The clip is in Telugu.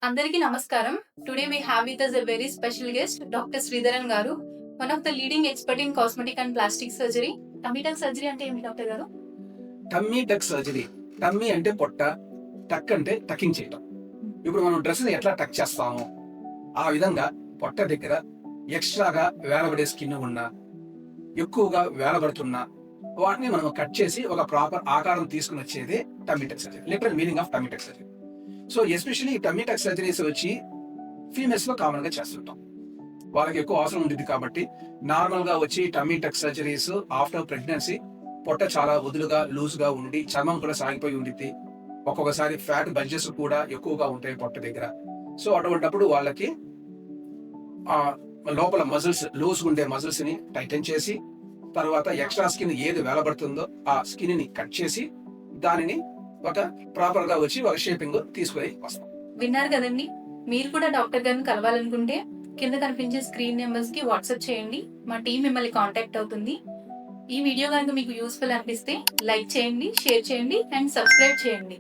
అందరికీ నమస్కారం. Today we have with us a very special guest, Dr. Sridharan గారు. One of the leading expert in cosmetic and plastic surgery. Tummy tuck surgery అంటే ఏంటి డాక్టర్ గారు? Tummy tuck surgery. టమ్మీ అంటే పొట్ట, టక్ అంటే టకింగ్ చేయటం. ఇప్పుడు మనం డ్రెస్ని ఎట్లా టక్ చేస్తామో ఆ విధంగా పొట్ట దగ్గర ఎక్స్ట్రాగా వేలబడే స్కిన్ ఉన్నా, ఎక్కువగా వేలబడుతున్నా వాటిని మనం కట్ చేసి ఒక ప్రాపర్ ఆకారం తీసుకుని వచ్చేదే tummy tuck surgery. Literal meaning of tummy tuck surgery. So especially ఈ టమ్మీ టక్ సర్జరీస్ వచ్చి ఫీమేల్స్ లో కామన్ గా చేస్తుంటాం. వాళ్ళకి ఎక్కువ అవసరం ఉంటుంది కాబట్టి నార్మల్ గా వచ్చి tummy tuck surgeries after pregnancy పొట్ట చాలా వదులుగా లూజ్ గా ఉండి చర్మం కూడా సాగిపోయి ఉండిద్ది. ఒక్కొక్కసారి ఫ్యాట్ బల్జెస్ కూడా ఎక్కువగా ఉంటాయి పొట్ట దగ్గర. సో అటువంటిప్పుడు వాళ్ళకి ఆ లోపల మజిల్స్ లూజ్ ఉండే మజిల్స్ ని టైటన్ చేసి తర్వాత ఎక్స్ట్రా స్కిన్ ఏది వేలబడుతుందో ఆ స్కిన్ ని కట్ చేసి దానిని ఒక ప్రాపర్ గా వచ్చి ఒక షేపింగ్ తీసుకొని వస్తాం. విన్నారు కదండి. మీరు కూడా డాక్టర్ గారిని కలవాలనుకుంటే కింద కనిపించే స్క్రీన్ నెంబర్స్ కి వాట్సాప్ చేయండి. మా టీం మిమ్మల్ని కాంటాక్ట్ అవుతుంది. ఈ వీడియో కనుక మీకు యూస్ఫుల్ అనిపిస్తే లైక్ చేయండి, షేర్ చేయండి అండ్ సబ్స్క్రైబ్ చేయండి.